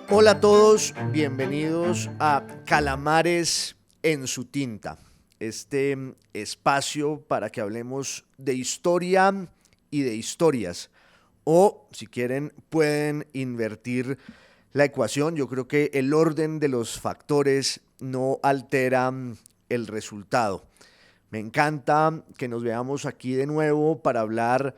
Hola a todos, bienvenidos a Calamares en su tinta, este espacio para que hablemos de historia y de historias. O, si quieren, pueden invertir la ecuación. Yo creo que el orden de los factores no altera el resultado. Me encanta que nos veamos aquí de nuevo para hablar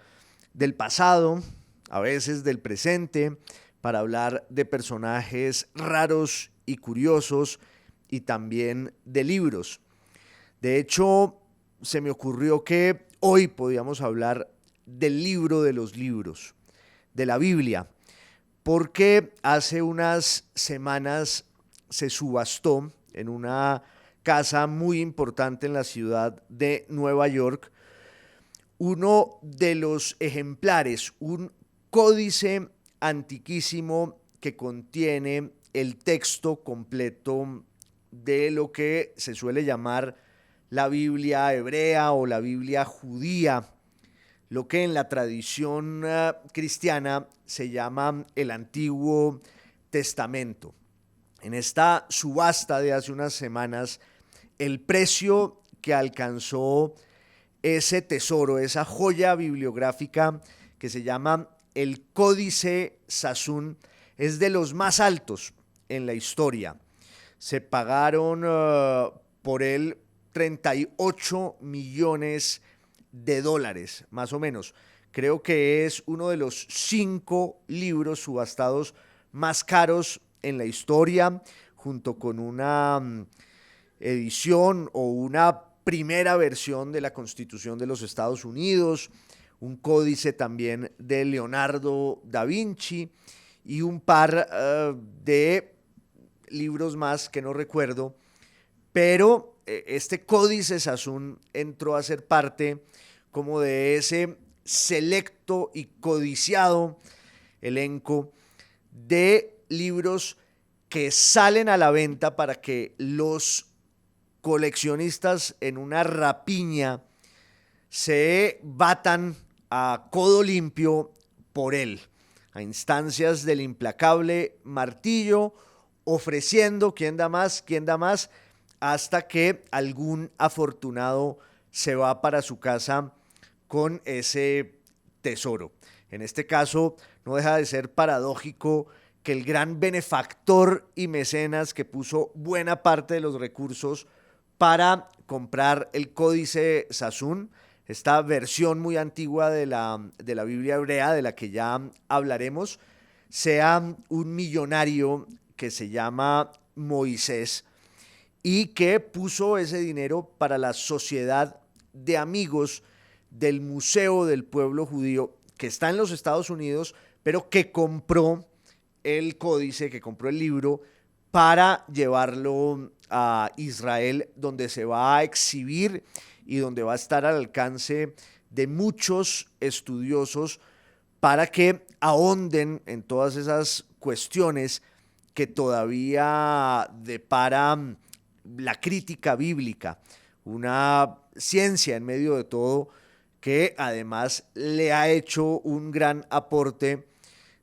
del pasado, a veces del presente, para hablar de personajes raros y curiosos y también de libros. De hecho, se me ocurrió que hoy podíamos hablar del libro de los libros, de la Biblia, porque hace unas semanas se subastó en una casa muy importante en la ciudad de Nueva York uno de los ejemplares, un códice antiquísimo que contiene el texto completo de lo que se suele llamar la Biblia hebrea o la Biblia judía, lo que en la tradición cristiana se llama el Antiguo Testamento. En esta subasta de hace unas semanas, el precio que alcanzó ese tesoro, esa joya bibliográfica que se llama el Códice Sassoon, es de los más altos en la historia. Se pagaron por él 38 millones de dólares, más o menos. Creo que es uno de los 5 libros subastados más caros en la historia, junto con una edición o una primera versión de la Constitución de los Estados Unidos, un códice también de Leonardo da Vinci y un par de libros más que no recuerdo, pero este códice Sassoon entró a ser parte como de ese selecto y codiciado elenco de libros que salen a la venta para que los coleccionistas en una rapiña se batan a codo limpio por él, a instancias del implacable martillo, ofreciendo quién da más, hasta que algún afortunado se va para su casa con ese tesoro. En este caso, no deja de ser paradójico que el gran benefactor y mecenas que puso buena parte de los recursos para comprar el Códice Sassoon, esta versión muy antigua de la Biblia hebrea, de la que ya hablaremos, sea un millonario que se llama Moisés y que puso ese dinero para la sociedad de amigos del Museo del Pueblo Judío, que está en los Estados Unidos, pero que compró el códice, que compró el libro, para llevarlo a Israel, donde se va a exhibir y donde va a estar al alcance de muchos estudiosos para que ahonden en todas esas cuestiones que todavía depara la crítica bíblica, una ciencia en medio de todo que además le ha hecho un gran aporte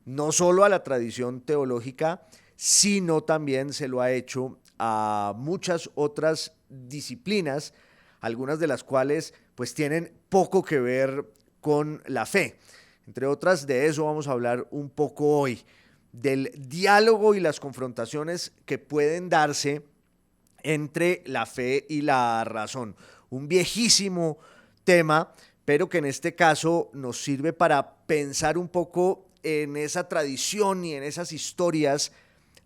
no solo a la tradición teológica, sino también se lo ha hecho a muchas otras disciplinas, algunas de las cuales pues tienen poco que ver con la fe. Entre otras, de eso vamos a hablar un poco hoy, del diálogo y las confrontaciones que pueden darse entre la fe y la razón. Un viejísimo tema, pero que en este caso nos sirve para pensar un poco en esa tradición y en esas historias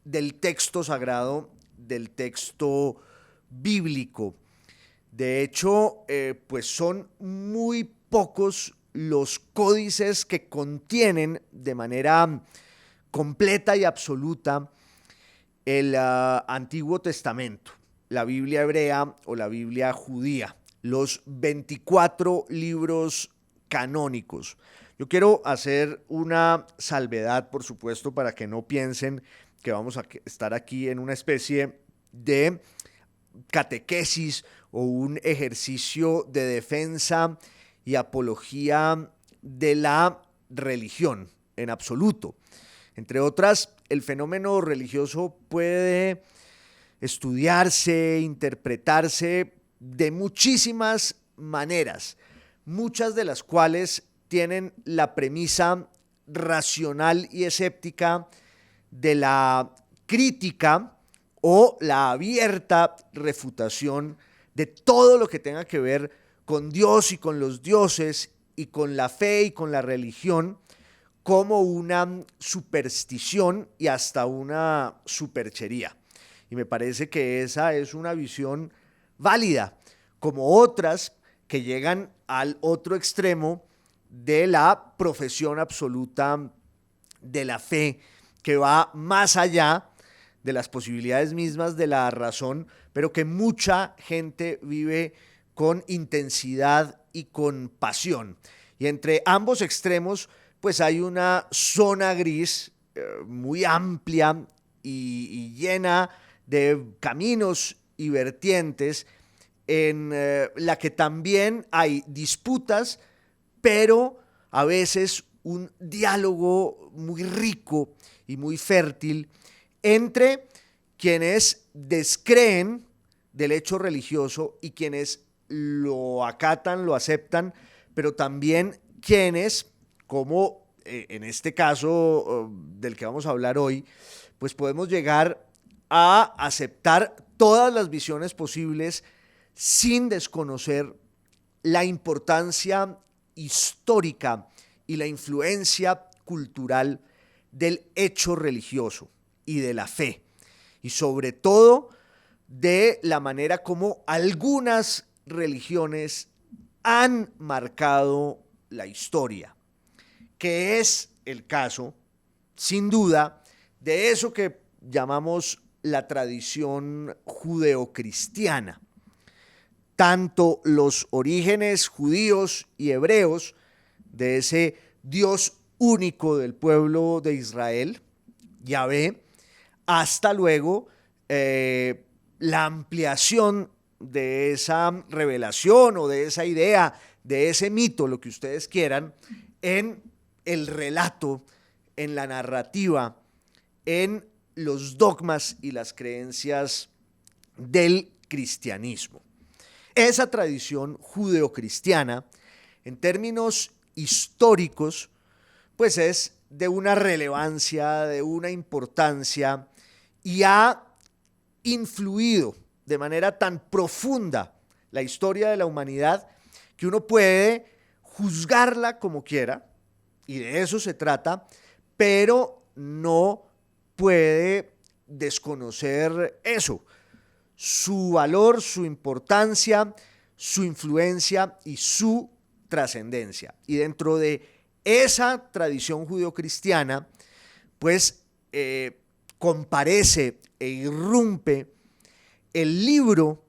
del texto sagrado, del texto bíblico. De hecho, pues son muy pocos los códices que contienen de manera completa y absoluta el Antiguo Testamento, la Biblia hebrea o la Biblia judía, los 24 libros canónicos. Yo quiero hacer una salvedad, por supuesto, para que no piensen que vamos a estar aquí en una especie de catequesis o un ejercicio de defensa y apología de la religión en absoluto. Entre otras, el fenómeno religioso puede estudiarse, interpretarse de muchísimas maneras, muchas de las cuales tienen la premisa racional y escéptica de la crítica o la abierta refutación de todo lo que tenga que ver con Dios y con los dioses y con la fe y con la religión como una superstición y hasta una superchería. Y me parece que esa es una visión válida, como otras que llegan al otro extremo de la profesión absoluta de la fe, que va más allá de las posibilidades mismas de la razón, pero que mucha gente vive con intensidad y con pasión. Y entre ambos extremos, pues hay una zona gris muy amplia y llena de caminos y vertientes en la que también hay disputas, pero a veces un diálogo muy rico y muy fértil entre quienes descreen del hecho religioso y quienes lo acatan, lo aceptan, pero también quienes, como en este caso del que vamos a hablar hoy, pues podemos llegar a aceptar todas las visiones posibles sin desconocer la importancia histórica y la influencia cultural del hecho religioso y de la fe, y sobre todo de la manera como algunas religiones han marcado la historia, que es el caso, sin duda, de eso que llamamos la tradición judeocristiana. Tanto los orígenes judíos y hebreos de ese Dios único del pueblo de Israel, Yahvé, hasta luego la ampliación de esa revelación o de esa idea, de ese mito, lo que ustedes quieran, en el relato, en la narrativa, en los dogmas y las creencias del cristianismo. Esa tradición judeocristiana, en términos históricos, pues es de una relevancia, de una importancia, y ha influido de manera tan profunda la historia de la humanidad que uno puede juzgarla como quiera, y de eso se trata, pero no puede desconocer eso, su valor, su importancia, su influencia y su trascendencia. Y dentro de esa tradición judeocristiana, pues comparece e irrumpe el libro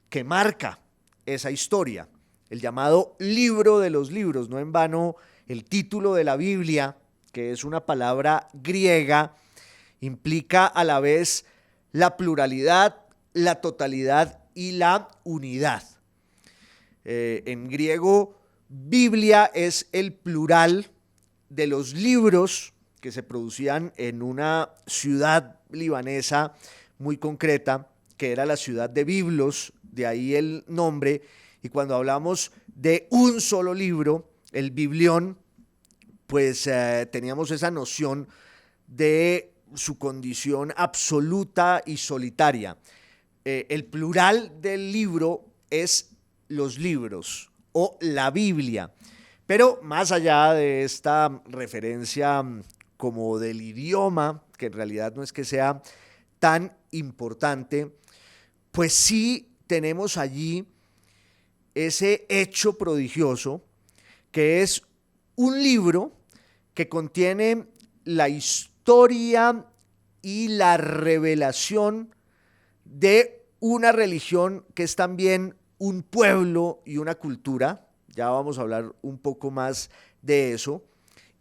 que marca esa historia, el llamado libro de los libros. No en vano el título de la Biblia, que es una palabra griega, implica a la vez la pluralidad, la totalidad y la unidad. En griego, Biblia es el plural de los libros que se producían en una ciudad libanesa muy concreta, que era la ciudad de Biblos, de ahí el nombre. Y cuando hablamos de un solo libro, el biblión, pues teníamos esa noción de su condición absoluta y solitaria. El plural del libro es los libros o la Biblia. Pero más allá de esta referencia como del idioma, que en realidad no es que sea tan importante, pues sí tenemos allí ese hecho prodigioso que es un libro que contiene la historia y la revelación de una religión que es también un pueblo y una cultura. Ya vamos a hablar un poco más de eso,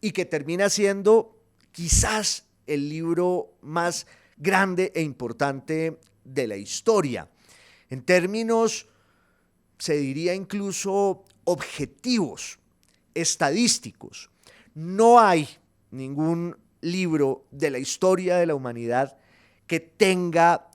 y que termina siendo quizás el libro más grande e importante de la historia. En términos, se diría incluso objetivos, estadísticos, no hay ningún libro de la historia de la humanidad que tenga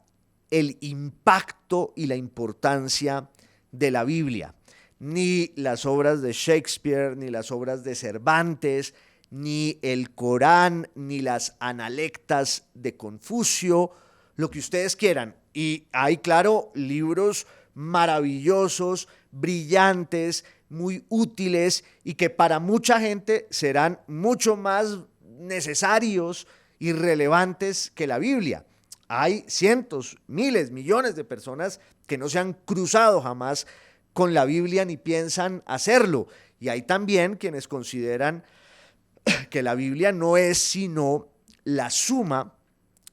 el impacto y la importancia de la Biblia. Ni las obras de Shakespeare, ni las obras de Cervantes, ni el Corán, ni las analectas de Confucio, lo que ustedes quieran. Y hay, claro, libros maravillosos, brillantes, muy útiles y que para mucha gente serán mucho más necesarios y relevantes que la Biblia. Hay cientos, miles, millones de personas que no se han cruzado jamás con la Biblia ni piensan hacerlo. Y hay también quienes consideran que la Biblia no es sino la suma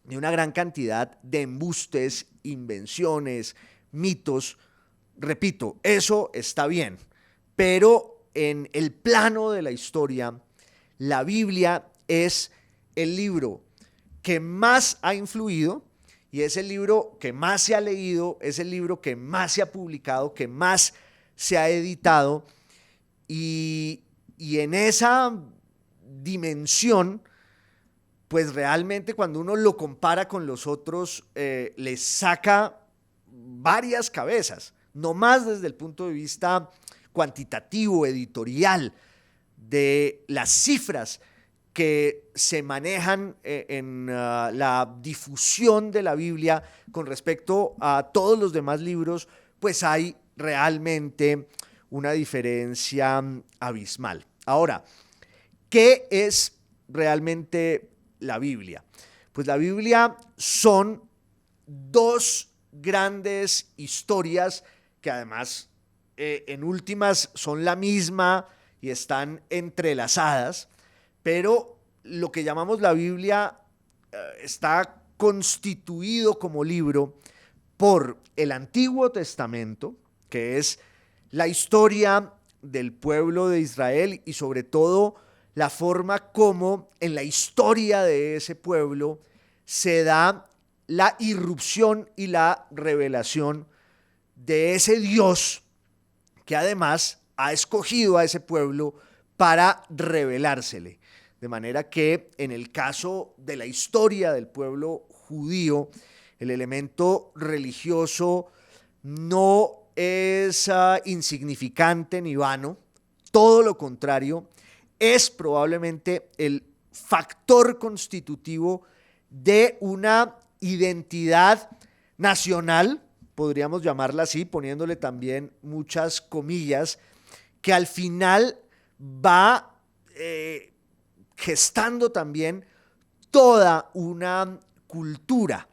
de una gran cantidad de embustes, invenciones, mitos. Repito, eso está bien, pero en el plano de la historia, la Biblia es el libro que más ha influido y es el libro que más se ha leído, es el libro que más se ha publicado, que más se ha editado y en esa dimensión, pues realmente cuando uno lo compara con los otros, le saca varias cabezas, no más desde el punto de vista cuantitativo, editorial, de las cifras que se manejan en la difusión de la Biblia con respecto a todos los demás libros, pues hay realmente una diferencia abismal. Ahora, ¿qué es realmente la Biblia? Pues la Biblia son dos grandes historias que además en últimas son la misma y están entrelazadas, pero lo que llamamos la Biblia está constituido como libro por el Antiguo Testamento, que es la historia del pueblo de Israel y sobre todo la forma como en la historia de ese pueblo se da la irrupción y la revelación de ese Dios que además ha escogido a ese pueblo para revelársele. De manera que en el caso de la historia del pueblo judío, el elemento religioso no es insignificante ni vano, todo lo contrario, es probablemente el factor constitutivo de una identidad nacional, podríamos llamarla así, poniéndole también muchas comillas, que al final va gestando también toda una cultura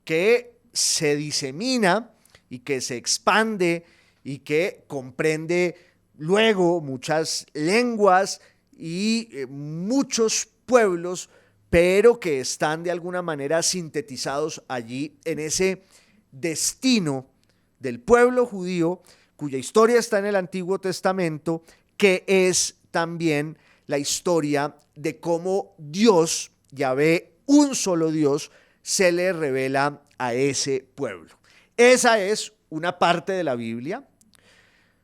que se disemina y que se expande y que comprende luego muchas lenguas y muchos pueblos, pero que están de alguna manera sintetizados allí en ese destino del pueblo judío, cuya historia está en el Antiguo Testamento, que es también la historia de cómo Dios, Yahvé, un solo Dios, se le revela a ese pueblo. Esa es una parte de la Biblia,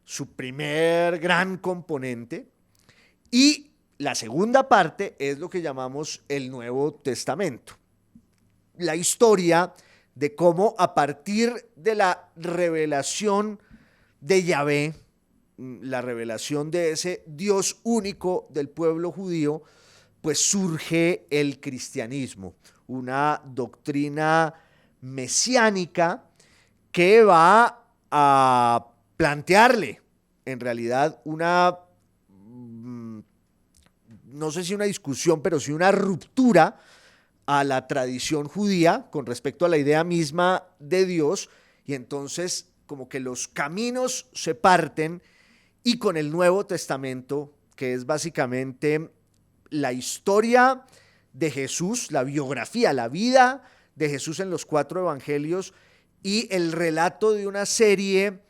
su primer gran componente, y la segunda parte es lo que llamamos el Nuevo Testamento. La historia de cómo a partir de la revelación de Yahvé, la revelación de ese Dios único del pueblo judío, pues surge el cristianismo, una doctrina mesiánica que va a plantearle en realidad una, no sé si una discusión, pero sí una ruptura a la tradición judía con respecto a la idea misma de Dios, y entonces como que los caminos se parten y con el Nuevo Testamento, que es básicamente la historia de Jesús, la biografía, la vida de Jesús en los 4 evangelios y el relato de una serie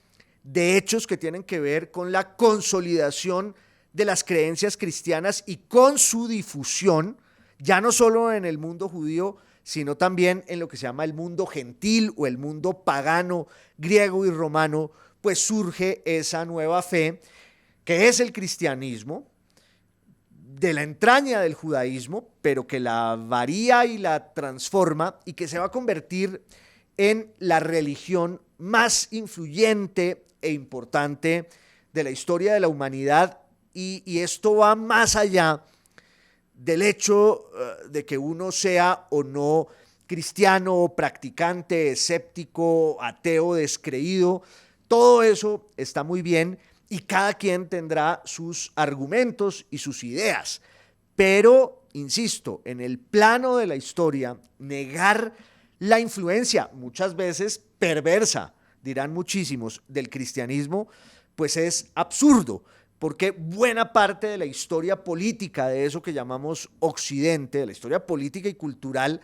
de hechos que tienen que ver con la consolidación de las creencias cristianas y con su difusión, ya no solo en el mundo judío, sino también en lo que se llama el mundo gentil o el mundo pagano, griego y romano, pues surge esa nueva fe que es el cristianismo, de la entraña del judaísmo, pero que la varía y la transforma y que se va a convertir en la religión más influyente e importante de la historia de la humanidad. Y esto va más allá del hecho de que uno sea o no cristiano, practicante, escéptico, ateo, descreído. Todo eso está muy bien y cada quien tendrá sus argumentos y sus ideas. Pero, insisto, en el plano de la historia, negar la influencia, muchas veces perversa, dirán muchísimos, del cristianismo, pues es absurdo, porque buena parte de la historia política de eso que llamamos Occidente, de la historia política y cultural,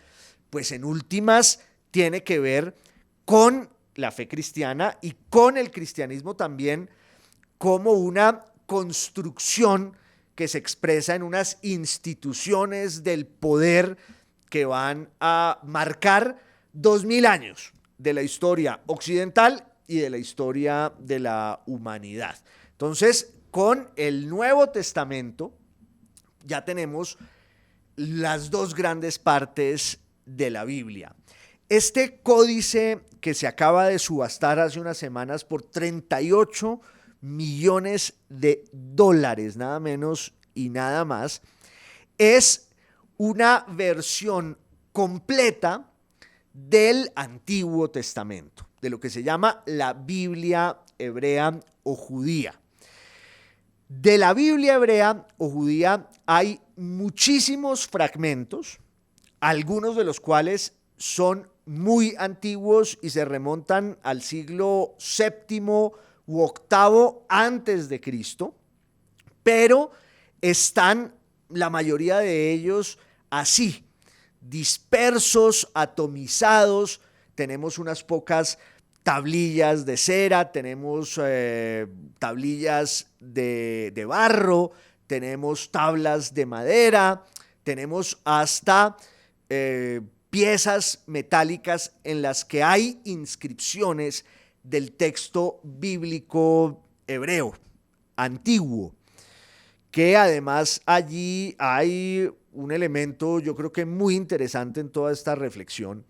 pues en últimas tiene que ver con la fe cristiana y con el cristianismo también como una construcción que se expresa en unas instituciones del poder que van a marcar 2000 años de la historia occidental y de la historia de la humanidad. Entonces, con el Nuevo Testamento ya tenemos las dos grandes partes de la Biblia. Este códice que se acaba de subastar hace unas semanas por 38 millones de dólares, nada menos y nada más, es una versión completa del Antiguo Testamento, de lo que se llama la Biblia hebrea o judía. De la Biblia hebrea o judía hay muchísimos fragmentos, algunos de los cuales son muy antiguos y se remontan al siglo VII u octavo antes de Cristo, pero están la mayoría de ellos así, dispersos, atomizados. Tenemos unas pocas tablillas de cera, tenemos tablillas de barro, tenemos tablas de madera, tenemos hasta piezas metálicas en las que hay inscripciones del texto bíblico hebreo antiguo, que además allí hay un elemento yo creo que muy interesante en toda esta reflexión,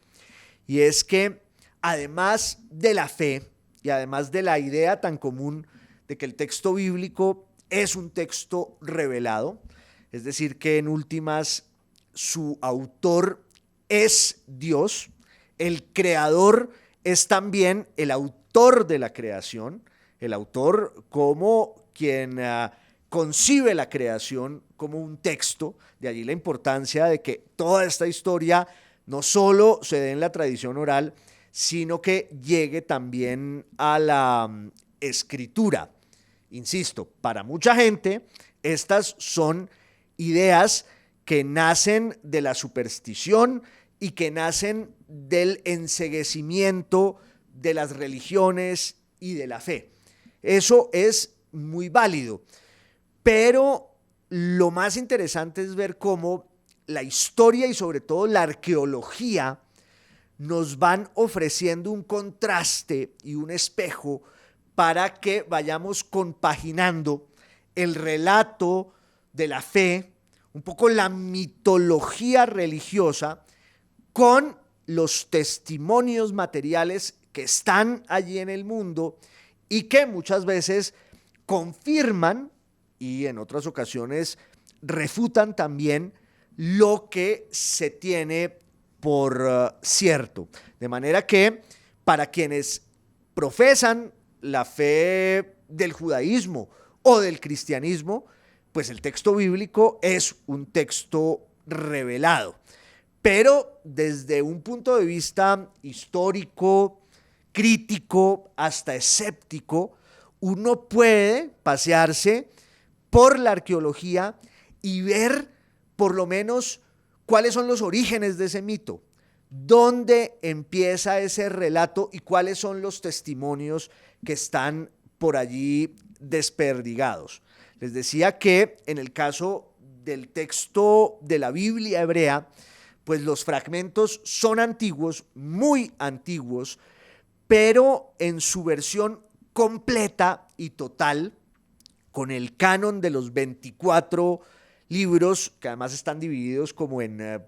y es que además de la fe y además de la idea tan común de que el texto bíblico es un texto revelado, es decir, que en últimas su autor es Dios, el creador es también el autor de la creación, el autor como quien concibe la creación como un texto, de allí la importancia de que toda esta historia no solo se dé en la tradición oral, sino que llegue también a la escritura. Insisto, para mucha gente estas son ideas que nacen de la superstición y que nacen del enceguecimiento de las religiones y de la fe. Eso es muy válido, pero lo más interesante es ver cómo la historia y sobre todo la arqueología nos van ofreciendo un contraste y un espejo para que vayamos compaginando el relato de la fe, un poco la mitología religiosa, con los testimonios materiales que están allí en el mundo y que muchas veces confirman y en otras ocasiones refutan también lo que se tiene por cierto. De manera que para quienes profesan la fe del judaísmo o del cristianismo, pues el texto bíblico es un texto revelado. Pero desde un punto de vista histórico, crítico, hasta escéptico, uno puede pasearse por la arqueología y ver por lo menos cuáles son los orígenes de ese mito, dónde empieza ese relato y cuáles son los testimonios que están por allí desperdigados. Les decía que en el caso del texto de la Biblia hebrea, pues los fragmentos son antiguos, muy antiguos, pero en su versión completa y total, con el canon de los 24 libros que además están divididos como en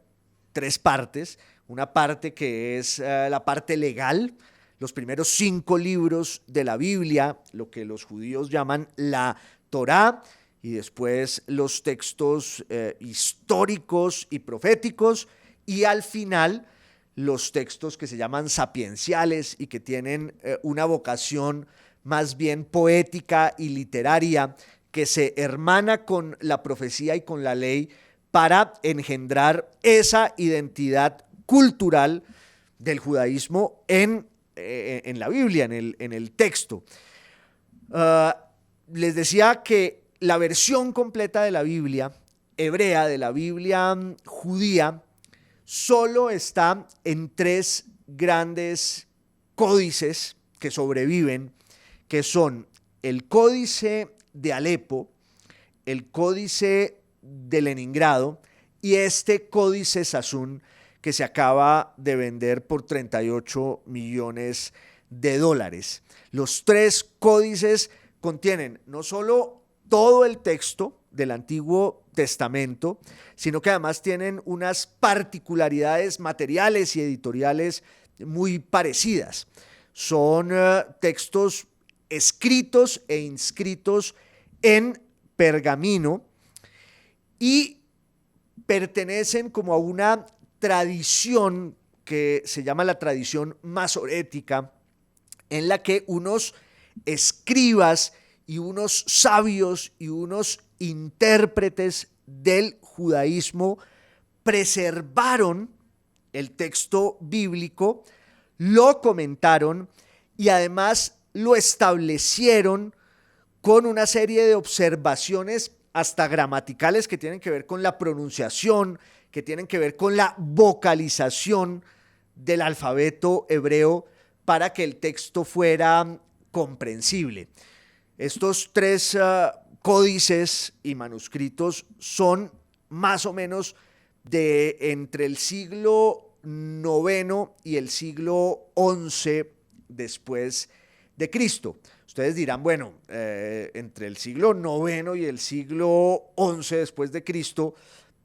tres partes. Una parte que es la parte legal, los primeros 5 libros de la Biblia, lo que los judíos llaman la Torá, y después los textos históricos y proféticos, y al final los textos que se llaman sapienciales y que tienen una vocación más bien poética y literaria, que se hermana con la profecía y con la ley para engendrar esa identidad cultural del judaísmo en la Biblia, en el texto. Les decía que la versión completa de la Biblia hebrea, de la Biblia judía, solo está en 3 grandes códices que sobreviven, que son el Códice de Alepo, el Códice de Leningrado y este Códice Sassoon, que se acaba de vender por 38 millones de dólares. Los 3 códices contienen no solo todo el texto del Antiguo Testamento, sino que además tienen unas particularidades materiales y editoriales muy parecidas. Son textos escritos e inscritos en pergamino y pertenecen como a una tradición que se llama la tradición masorética, en la que unos escribas y unos sabios y unos intérpretes del judaísmo preservaron el texto bíblico, lo comentaron y además lo establecieron con una serie de observaciones hasta gramaticales que tienen que ver con la pronunciación, que tienen que ver con la vocalización del alfabeto hebreo para que el texto fuera comprensible. Estos 3 códices y manuscritos son más o menos de entre el siglo IX y el siglo XI después de Cristo. Ustedes dirán, bueno, entre el siglo IX y el siglo XI después de Cristo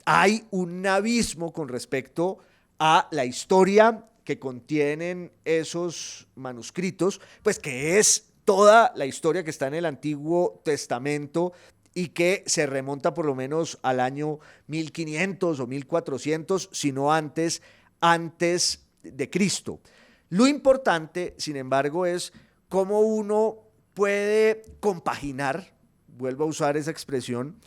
hay un abismo con respecto a la historia que contienen esos manuscritos, pues que es toda la historia que está en el Antiguo Testamento y que se remonta por lo menos al año 1500 o 1400, si no antes de Cristo. Lo importante, sin embargo, es cómo uno puede compaginar, vuelvo a usar esa expresión,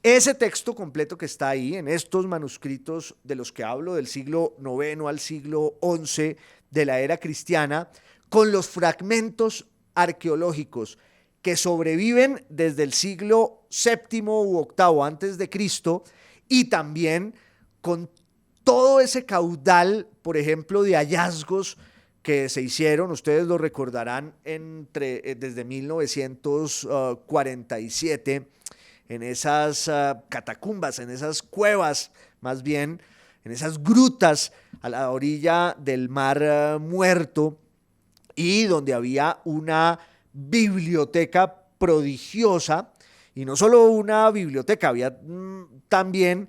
ese texto completo que está ahí, en estos manuscritos de los que hablo, del siglo IX al siglo XI de la era cristiana, con los fragmentos arqueológicos que sobreviven desde el siglo VII u VIII antes de Cristo, y también con todo ese caudal, por ejemplo, de hallazgos que se hicieron, ustedes lo recordarán, desde 1947, en esas catacumbas, en esas cuevas, más bien, en esas grutas a la orilla del Mar Muerto, y donde había una biblioteca prodigiosa, y no solo una biblioteca, había también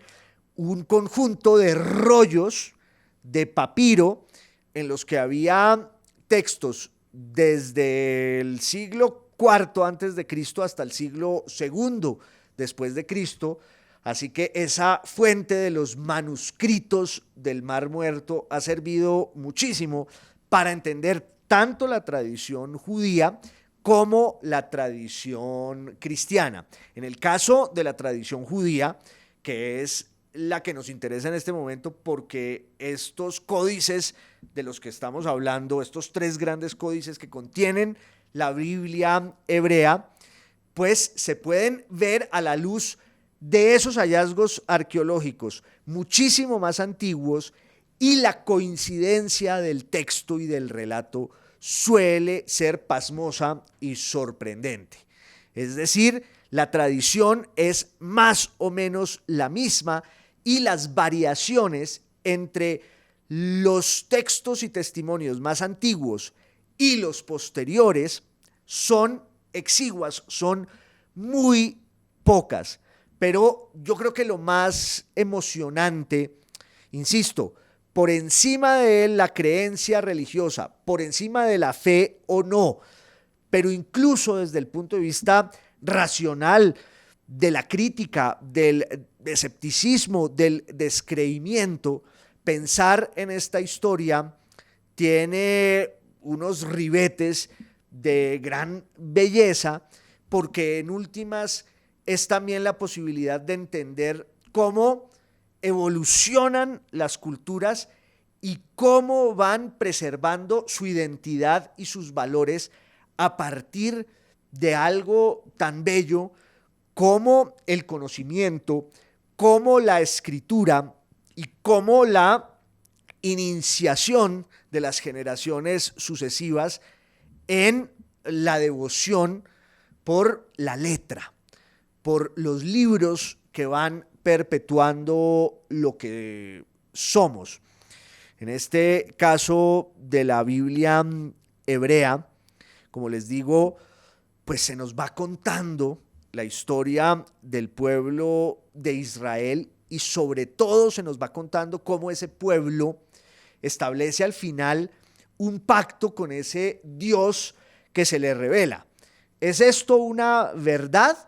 un conjunto de rollos de papiro en los que había textos desde el siglo IV antes de Cristo hasta el siglo II después de Cristo. Así que esa fuente de los manuscritos del Mar Muerto ha servido muchísimo para entender tanto la tradición judía como la tradición cristiana. En el caso de la tradición judía, que es la que nos interesa en este momento, porque estos códices de los que estamos hablando, estos 3 grandes códices que contienen la Biblia hebrea, pues se pueden ver a la luz de esos hallazgos arqueológicos muchísimo más antiguos, y la coincidencia del texto y del relato suele ser pasmosa y sorprendente. Es decir, la tradición es más o menos la misma, y las variaciones entre los textos y testimonios más antiguos y los posteriores son exiguas, son muy pocas. Pero yo creo que lo más emocionante, insisto, por encima de la creencia religiosa, por encima de la fe o no, pero incluso desde el punto de vista racional, de la crítica, del escepticismo, del descreimiento, pensar en esta historia tiene unos ribetes de gran belleza, porque en últimas es también la posibilidad de entender cómo evolucionan las culturas y cómo van preservando su identidad y sus valores a partir de algo tan bello como el conocimiento, como la escritura y como la iniciación de las generaciones sucesivas en la devoción por la letra, por los libros que van perpetuando lo que somos. En este caso de la Biblia hebrea, como les digo, pues se nos va contando la historia del pueblo de Israel y sobre todo se nos va contando cómo ese pueblo establece al final un pacto con ese Dios que se le revela. ¿Es esto una verdad?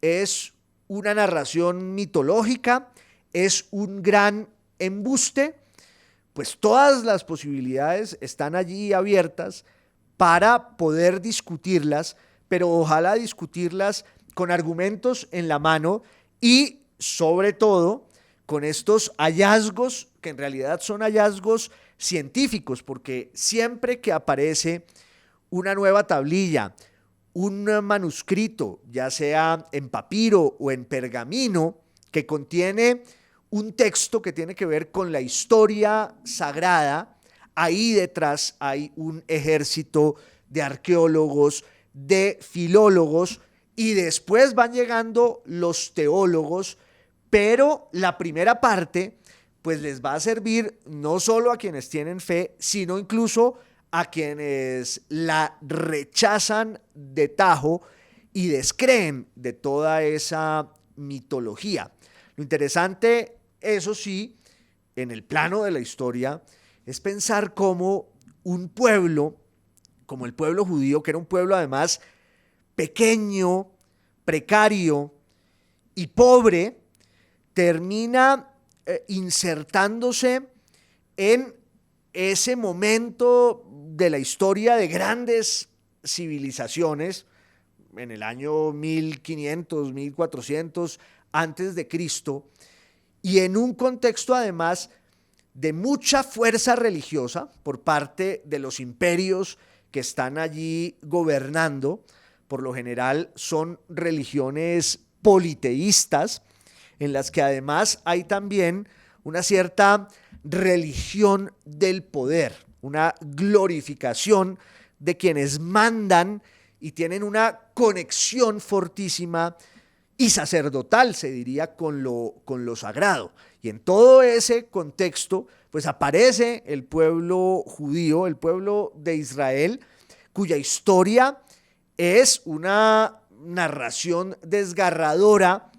¿Es una narración mitológica? ¿Es un gran embuste? Pues todas las posibilidades están allí abiertas para poder discutirlas, pero ojalá discutirlas con argumentos en la mano y sobre todo con estos hallazgos que en realidad son hallazgos científicos, porque siempre que aparece una nueva tablilla, un manuscrito, ya sea en papiro o en pergamino, que contiene un texto que tiene que ver con la historia sagrada, ahí detrás hay un ejército de arqueólogos, de filólogos, y después van llegando los teólogos, pero la primera parte pues les va a servir no solo a quienes tienen fe, sino incluso a quienes la rechazan de tajo y descreen de toda esa mitología. Lo interesante, eso sí, en el plano de la historia, es pensar cómo un pueblo, como el pueblo judío, que era un pueblo además pequeño, precario y pobre, termina insertándose en ese momento de la historia de grandes civilizaciones en el año 1500, 1400 antes de Cristo, y en un contexto además de mucha fuerza religiosa por parte de los imperios que están allí gobernando. Por lo general son religiones politeístas, en las que además hay también una cierta religión del poder, una glorificación de quienes mandan y tienen una conexión fortísima y sacerdotal, se diría, con lo sagrado. Y en todo ese contexto, pues aparece el pueblo judío, el pueblo de Israel, cuya historia es una narración desgarradora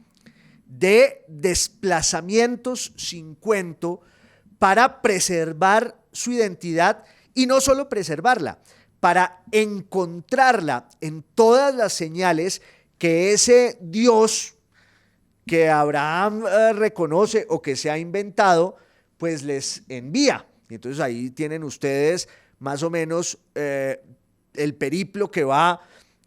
de desplazamientos sin cuento para preservar su identidad y no solo preservarla, para encontrarla en todas las señales que ese Dios que Abraham reconoce o que se ha inventado, pues les envía. Y entonces ahí tienen ustedes más o menos el periplo que va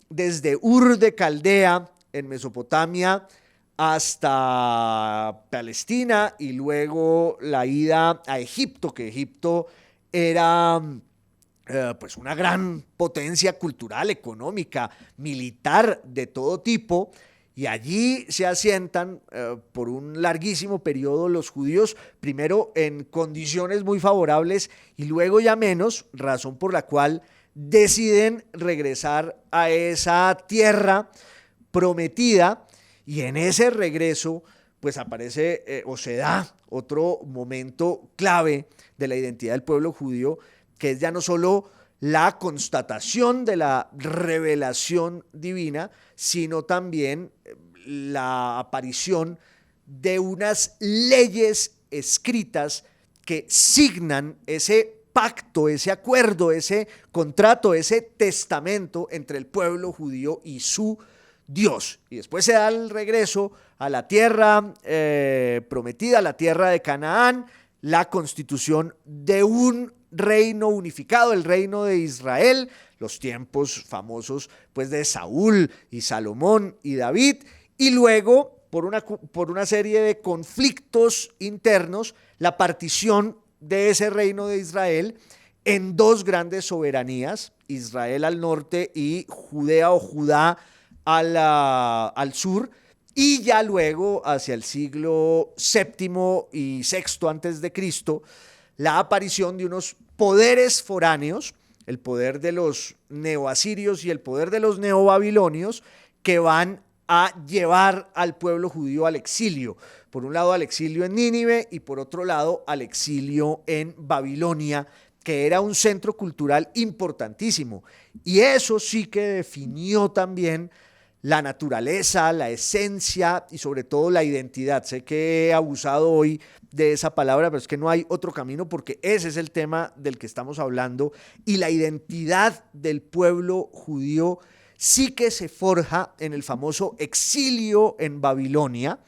desde Ur de Caldea en Mesopotamia hasta Palestina y luego la ida a Egipto, que Egipto era pues una gran potencia cultural, económica, militar de todo tipo, y allí se asientan por un larguísimo periodo los judíos, primero en condiciones muy favorables y luego ya menos, razón por la cual deciden regresar a esa tierra prometida, y en ese regreso pues aparece o se da otro momento clave de la identidad del pueblo judío, que es ya no solo la constatación de la revelación divina, sino también la aparición de unas leyes escritas que signan ese pacto, ese acuerdo, ese contrato, ese testamento entre el pueblo judío y su Dios. Y después se da el regreso a la tierra prometida, a la tierra de Canaán, la constitución de un reino unificado, el reino de Israel, los tiempos famosos pues de Saúl y Salomón y David, y luego por una serie de conflictos internos, la partición de ese reino de Israel en dos grandes soberanías, Israel al norte y Judea o Judá al sur, y ya luego hacia el siglo VII y VI antes de Cristo, la aparición de unos poderes foráneos, el poder de los neoasirios y el poder de los neobabilonios, que van a llevar al pueblo judío al exilio. Por un lado al exilio en Nínive y por otro lado al exilio en Babilonia, que era un centro cultural importantísimo. Y eso sí que definió también la naturaleza, la esencia y sobre todo la identidad. Sé que he abusado hoy de esa palabra, pero es que no hay otro camino porque ese es el tema del que estamos hablando, y la identidad del pueblo judío sí que se forja en el famoso exilio en Babilonia,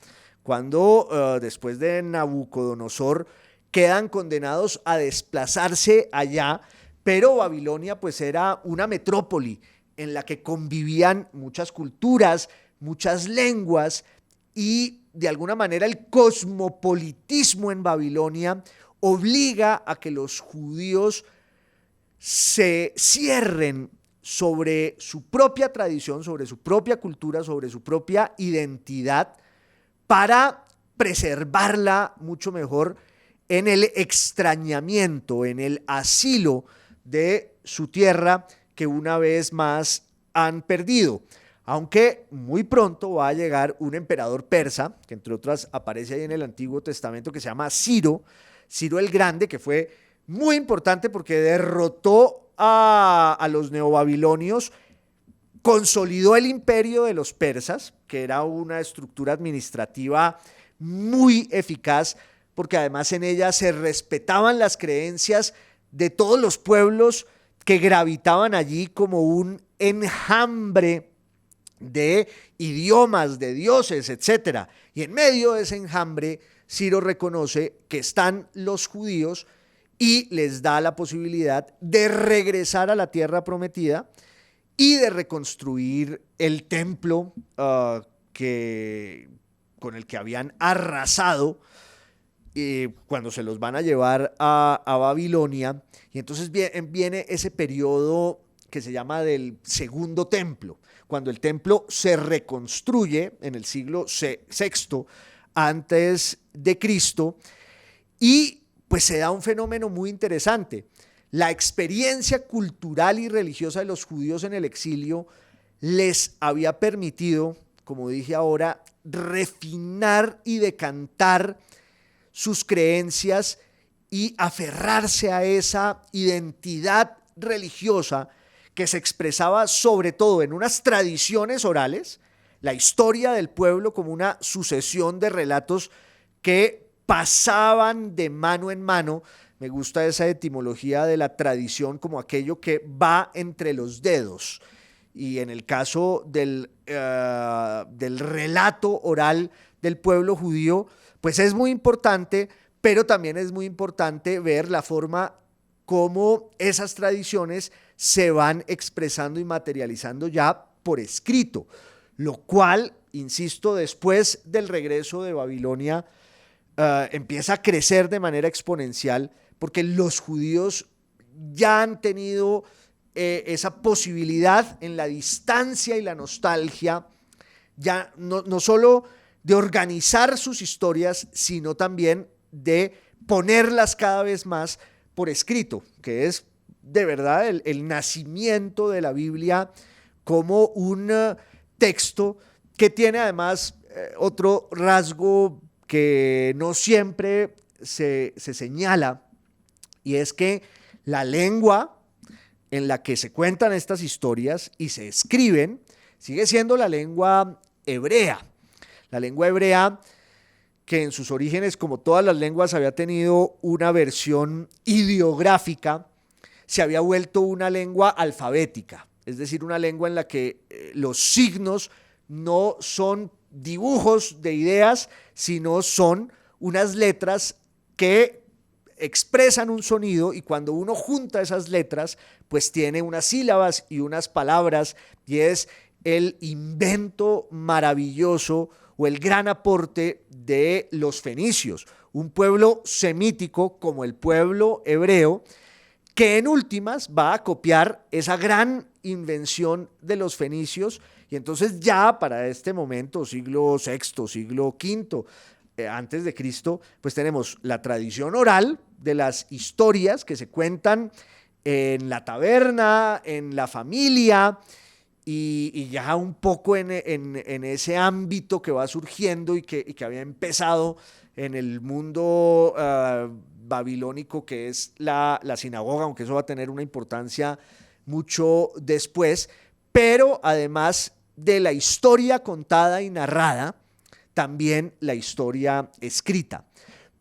cuando después de Nabucodonosor quedan condenados a desplazarse allá, pero Babilonia pues era una metrópoli en la que convivían muchas culturas, muchas lenguas, y de alguna manera el cosmopolitismo en Babilonia obliga a que los judíos se cierren sobre su propia tradición, sobre su propia cultura, sobre su propia identidad, para preservarla mucho mejor en el extrañamiento, en el asilo de su tierra, que una vez más han perdido. Aunque muy pronto va a llegar un emperador persa, que entre otras aparece ahí en el Antiguo Testamento, que se llama Ciro el Grande, que fue muy importante porque derrotó a los neobabilonios, consolidó el imperio de los persas, que era una estructura administrativa muy eficaz, porque además en ella se respetaban las creencias de todos los pueblos que gravitaban allí como un enjambre de idiomas, de dioses, etc. Y en medio de ese enjambre, Ciro reconoce que están los judíos y les da la posibilidad de regresar a la tierra prometida y de reconstruir el templo con el que habían arrasado cuando se los van a llevar a Babilonia. Y entonces viene ese periodo que se llama del Segundo Templo, cuando el templo se reconstruye en el siglo VI antes de Cristo, y pues se da un fenómeno muy interesante. La experiencia cultural y religiosa de los judíos en el exilio les había permitido, como dije ahora, refinar y decantar sus creencias y aferrarse a esa identidad religiosa que se expresaba sobre todo en unas tradiciones orales, la historia del pueblo como una sucesión de relatos que pasaban de mano en mano. Me gusta esa etimología de la tradición como aquello que va entre los dedos. Y en el caso del relato oral del pueblo judío, pues es muy importante, pero también es muy importante ver la forma como esas tradiciones se van expresando y materializando ya por escrito, lo cual, insisto, después del regreso de Babilonia, empieza a crecer de manera exponencial, porque los judíos ya han tenido esa posibilidad en la distancia y la nostalgia, ya no solo de organizar sus historias, sino también de ponerlas cada vez más por escrito, que es de verdad el nacimiento de la Biblia como un texto que tiene además otro rasgo que no siempre se señala, y es que la lengua en la que se cuentan estas historias y se escriben sigue siendo la lengua hebrea. La lengua hebrea, que en sus orígenes, como todas las lenguas, había tenido una versión ideográfica, se había vuelto una lengua alfabética, es decir, una lengua en la que los signos no son dibujos de ideas, sino son unas letras que expresan un sonido, y cuando uno junta esas letras, pues tiene unas sílabas y unas palabras, y es el invento maravilloso o el gran aporte de los fenicios, un pueblo semítico como el pueblo hebreo, que en últimas va a copiar esa gran invención de los fenicios. Y entonces ya para este momento, siglo sexto, siglo quinto, antes de Cristo, pues tenemos la tradición oral de las historias que se cuentan en la taberna, en la familia, y ya un poco en ese ámbito que va surgiendo y que había empezado en el mundo babilónico, que es la sinagoga, aunque eso va a tener una importancia mucho después, pero además de la historia contada y narrada, también la historia escrita.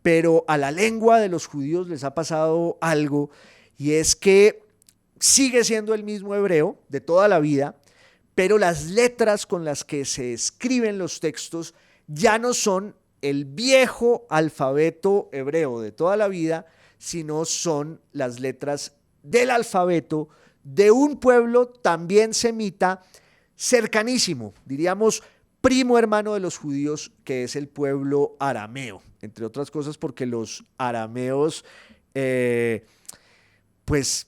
Pero a la lengua de los judíos les ha pasado algo, y es que sigue siendo el mismo hebreo de toda la vida, pero las letras con las que se escriben los textos ya no son el viejo alfabeto hebreo de toda la vida, sino son las letras del alfabeto de un pueblo también semita, cercanísimo, diríamos primo hermano de los judíos, que es el pueblo arameo, entre otras cosas porque los arameos pues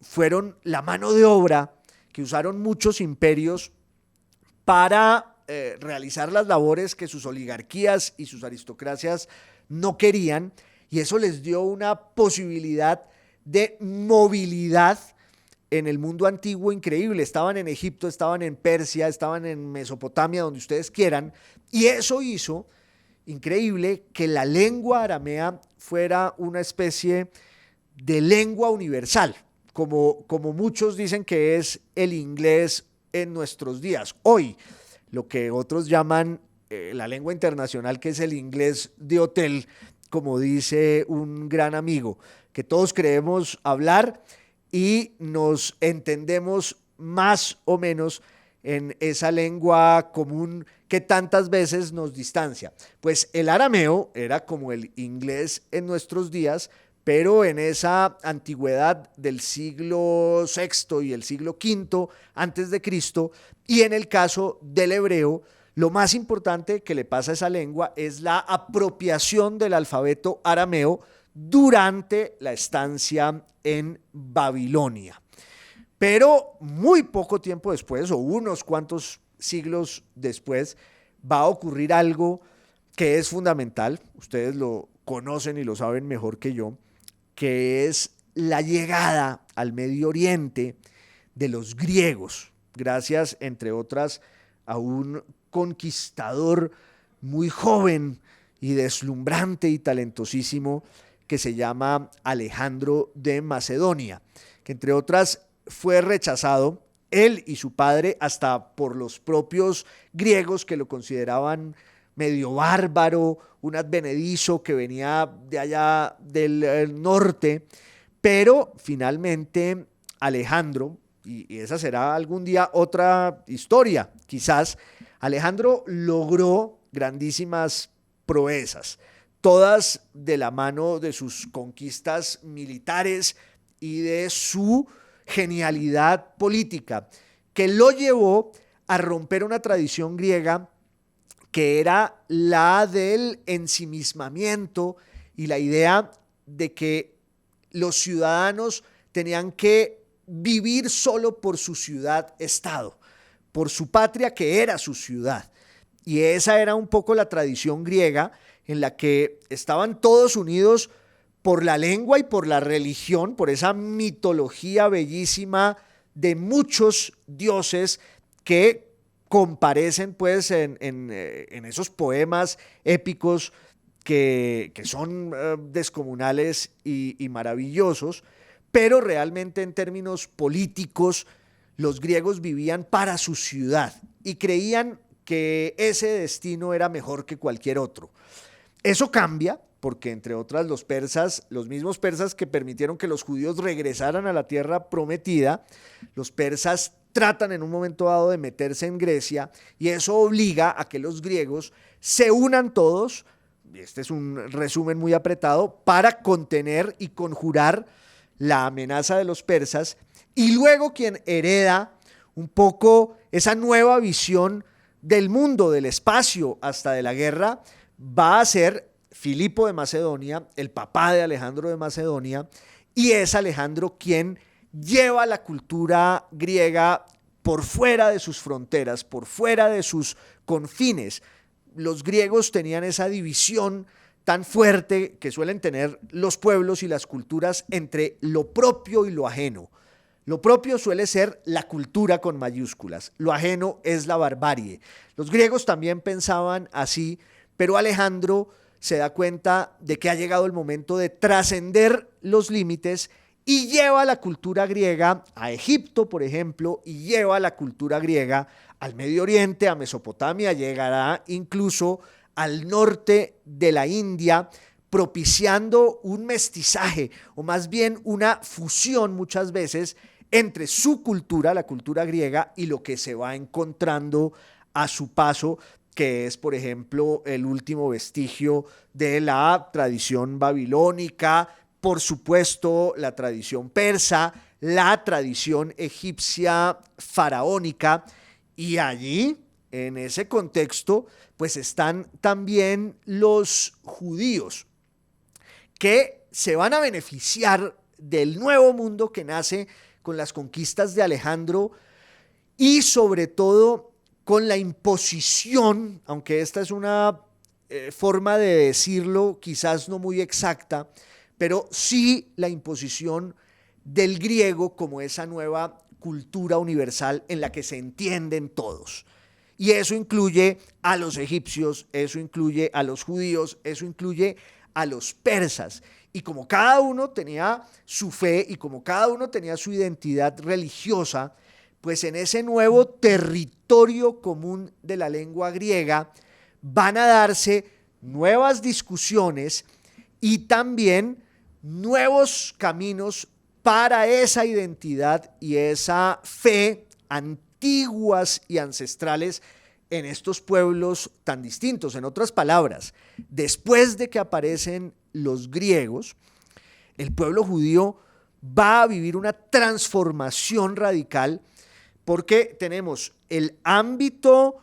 fueron la mano de obra que usaron muchos imperios para realizar las labores que sus oligarquías y sus aristocracias no querían, y eso les dio una posibilidad de movilidad en el mundo antiguo increíble. Estaban en Egipto, estaban en Persia, estaban en Mesopotamia, donde ustedes quieran, y eso hizo increíble que la lengua aramea fuera una especie de lengua universal, como muchos dicen que es el inglés en nuestros días. Hoy, lo que otros llaman la lengua internacional, que es el inglés de hotel, como dice un gran amigo, que todos creemos hablar y nos entendemos más o menos en esa lengua común que tantas veces nos distancia. Pues el arameo era como el inglés en nuestros días, pero en esa antigüedad del siglo sexto y el siglo quinto antes de Cristo, y en el caso del hebreo, lo más importante que le pasa a esa lengua es la apropiación del alfabeto arameo durante la estancia en Babilonia. Pero muy poco tiempo después, o unos cuantos siglos después, va a ocurrir algo que es fundamental. Ustedes lo conocen y lo saben mejor que yo, que es la llegada al Medio Oriente de los griegos, gracias, entre otras, a un conquistador muy joven y deslumbrante y talentosísimo que se llama Alejandro de Macedonia, que entre otras fue rechazado, él y su padre, hasta por los propios griegos, que lo consideraban medio bárbaro, un advenedizo que venía de allá del norte, pero finalmente Alejandro, y esa será algún día otra historia, quizás, Alejandro logró grandísimas proezas, todas de la mano de sus conquistas militares y de su genialidad política, que lo llevó a romper una tradición griega que era la del ensimismamiento y la idea de que los ciudadanos tenían que vivir solo por su ciudad-estado, por su patria, que era su ciudad. Y esa era un poco la tradición griega, en la que estaban todos unidos por la lengua y por la religión, por esa mitología bellísima de muchos dioses que comparecen pues en esos poemas épicos que son descomunales y maravillosos, pero realmente en términos políticos los griegos vivían para su ciudad y creían que ese destino era mejor que cualquier otro. Eso cambia porque, entre otras, los persas, los mismos persas que permitieron que los judíos regresaran a la tierra prometida, los persas tratan en un momento dado de meterse en Grecia y eso obliga a que los griegos se unan todos, este es un resumen muy apretado, para contener y conjurar la amenaza de los persas, y luego quien hereda un poco esa nueva visión del mundo, del espacio, hasta de la guerra, va a ser Filipo de Macedonia, el papá de Alejandro de Macedonia, y es Alejandro quien lleva la cultura griega por fuera de sus fronteras, por fuera de sus confines. Los griegos tenían esa división tan fuerte que suelen tener los pueblos y las culturas entre lo propio y lo ajeno. Lo propio suele ser la cultura con mayúsculas, lo ajeno es la barbarie. Los griegos también pensaban así, pero Alejandro se da cuenta de que ha llegado el momento de trascender los límites y lleva la cultura griega a Egipto, por ejemplo, y lleva la cultura griega al Medio Oriente, a Mesopotamia, llegará incluso al norte de la India, propiciando un mestizaje, o más bien una fusión muchas veces entre su cultura, la cultura griega, y lo que se va encontrando a su paso, que es, por ejemplo, el último vestigio de la tradición babilónica, por supuesto, la tradición persa, la tradición egipcia faraónica, y allí, en ese contexto, pues están también los judíos, que se van a beneficiar del nuevo mundo que nace con las conquistas de Alejandro y sobre todo con la imposición, aunque esta es una forma de decirlo quizás no muy exacta, pero sí la imposición del griego como esa nueva cultura universal en la que se entienden todos. Y eso incluye a los egipcios, eso incluye a los judíos, eso incluye a los persas. Y como cada uno tenía su fe y como cada uno tenía su identidad religiosa, pues en ese nuevo territorio común de la lengua griega van a darse nuevas discusiones y también nuevos caminos para esa identidad y esa fe antiguas y ancestrales en estos pueblos tan distintos. En otras palabras, después de que aparecen los griegos, el pueblo judío va a vivir una transformación radical porque tenemos el ámbito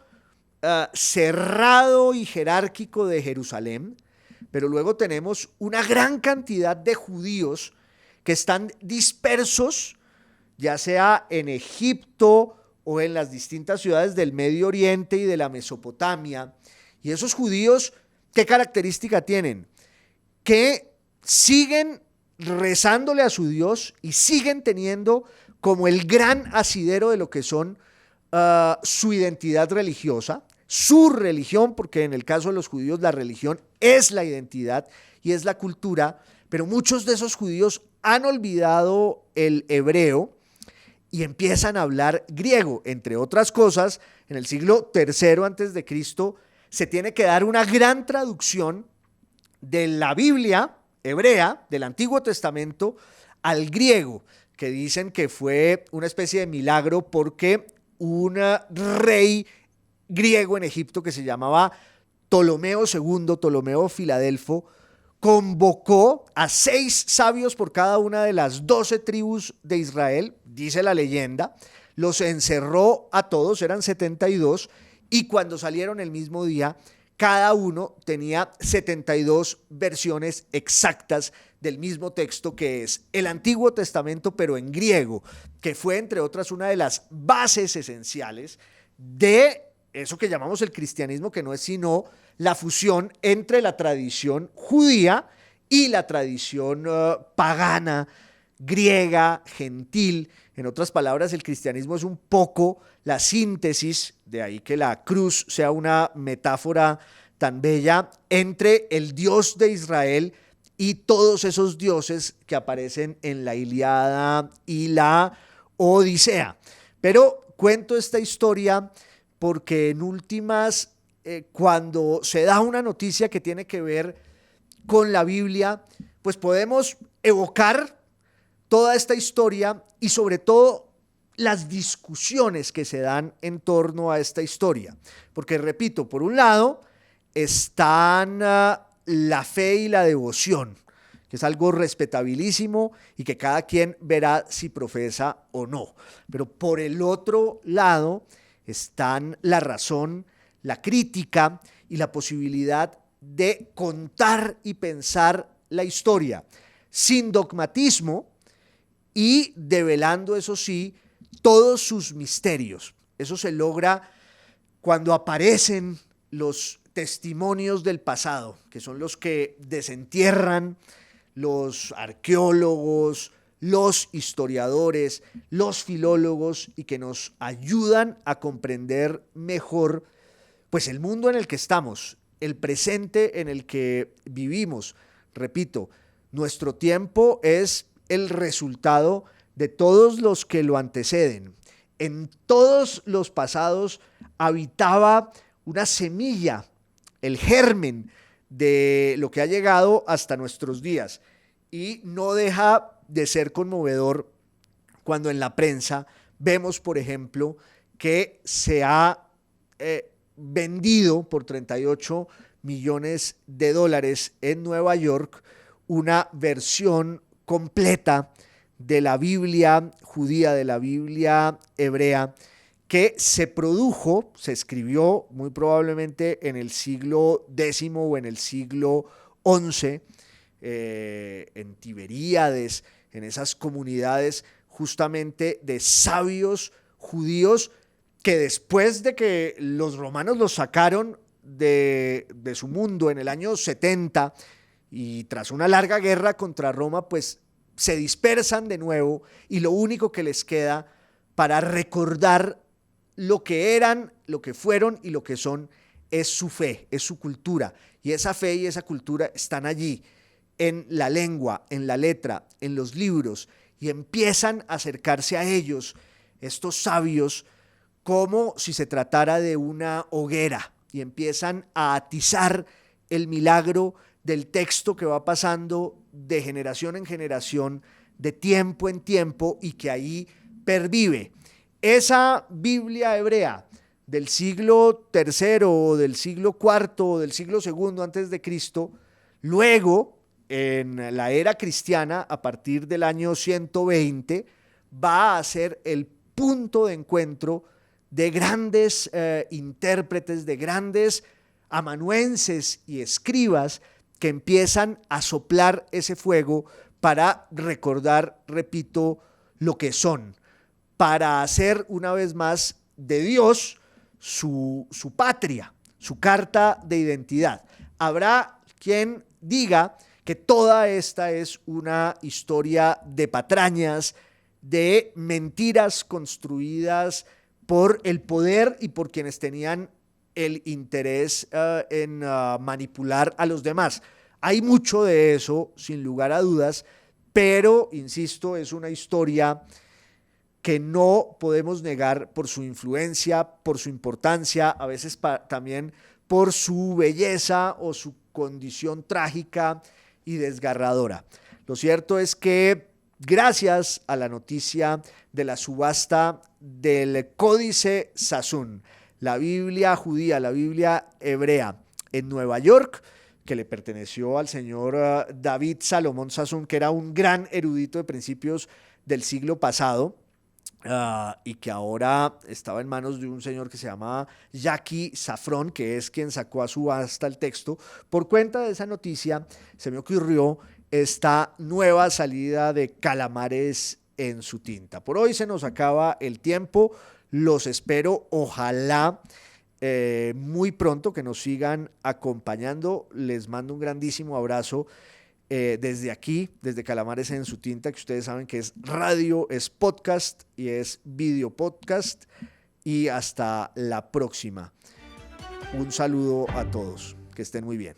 cerrado y jerárquico de Jerusalén, pero luego tenemos una gran cantidad de judíos que están dispersos, ya sea en Egipto o en las distintas ciudades del Medio Oriente y de la Mesopotamia. Y esos judíos, ¿qué característica tienen? Que siguen rezándole a su Dios y siguen teniendo como el gran asidero de lo que son su identidad religiosa, su religión, porque en el caso de los judíos la religión es la identidad y es la cultura, pero muchos de esos judíos han olvidado el hebreo y empiezan a hablar griego. Entre otras cosas, en el siglo III antes de Cristo se tiene que dar una gran traducción de la Biblia hebrea, del Antiguo Testamento, al griego, que dicen que fue una especie de milagro porque un rey griego en Egipto que se llamaba Ptolomeo II, Ptolomeo Filadelfo, convocó a 6 sabios por cada una de las 12 tribus de Israel, dice la leyenda, los encerró a todos, eran 72, y cuando salieron el mismo día, cada uno tenía 72 versiones exactas del mismo texto, que es el Antiguo Testamento, pero en griego, que fue, entre otras, una de las bases esenciales de eso que llamamos el cristianismo, que no es sino la fusión entre la tradición judía y la tradición pagana, griega, gentil. En otras palabras, el cristianismo es un poco la síntesis, de ahí que la cruz sea una metáfora tan bella, entre el Dios de Israel y todos esos dioses que aparecen en la Ilíada y la Odisea. Pero cuento esta historia porque en últimas, cuando se da una noticia que tiene que ver con la Biblia, pues podemos evocar toda esta historia y sobre todo las discusiones que se dan en torno a esta historia. Porque repito, por un lado están la fe y la devoción, que es algo respetabilísimo y que cada quien verá si profesa o no. Pero por el otro lado están la razón, la crítica y la posibilidad de contar y pensar la historia sin dogmatismo y develando, eso sí, todos sus misterios. Eso se logra cuando aparecen los testimonios del pasado, que son los que desentierran los arqueólogos, los historiadores, los filólogos y que nos ayudan a comprender mejor pues el mundo en el que estamos, el presente en el que vivimos. Repito, nuestro tiempo es el resultado de todos los que lo anteceden. En todos los pasados habitaba una semilla, el germen de lo que ha llegado hasta nuestros días. Y no deja de ser conmovedor cuando en la prensa vemos, por ejemplo, que se ha vendido por $38 millones en Nueva York una versión completa de la Biblia judía, de la Biblia hebrea, que se produjo, se escribió muy probablemente en el siglo X o en el siglo XI, en Tiberíades, en esas comunidades justamente de sabios judíos que después de que los romanos los sacaron de su mundo en el año 70 y tras una larga guerra contra Roma, pues se dispersan de nuevo y lo único que les queda para recordar lo que eran, lo que fueron y lo que son es su fe, es su cultura. Y esa fe y esa cultura están allí, en la lengua, en la letra, en los libros, y empiezan a acercarse a ellos, estos sabios, como si se tratara de una hoguera, y empiezan a atizar el milagro del texto que va pasando de generación en generación, de tiempo en tiempo, y que ahí pervive. Esa Biblia hebrea del siglo III o del siglo IV o del siglo II antes de Cristo, luego en la era cristiana, a partir del año 120, va a ser el punto de encuentro de grandes intérpretes, de grandes amanuenses y escribas que empiezan a soplar ese fuego para recordar, repito, lo que son, para hacer una vez más de Dios su patria, su carta de identidad. Habrá quien diga que toda esta es una historia de patrañas, de mentiras construidas por el poder y por quienes tenían el interés en manipular a los demás. Hay mucho de eso, sin lugar a dudas, pero, insisto, es una historia que no podemos negar por su influencia, por su importancia, a veces también por su belleza o su condición trágica y desgarradora. Lo cierto es que gracias a la noticia de la subasta del Códice Sassoon, la Biblia judía, la Biblia hebrea en Nueva York, que le perteneció al señor David Salomón Sassoon, que era un gran erudito de principios del siglo pasado, y que ahora estaba en manos de un señor que se llama Jackie Safron, que es quien sacó a subasta el texto. Por cuenta de esa noticia se me ocurrió esta nueva salida de Calamares en su tinta. Por hoy se nos acaba el tiempo, los espero, ojalá muy pronto que nos sigan acompañando. Les mando un grandísimo abrazo desde aquí, desde Calamares en su tinta, que ustedes saben que es radio, es podcast y es video podcast. Y hasta la próxima. Un saludo a todos, que estén muy bien.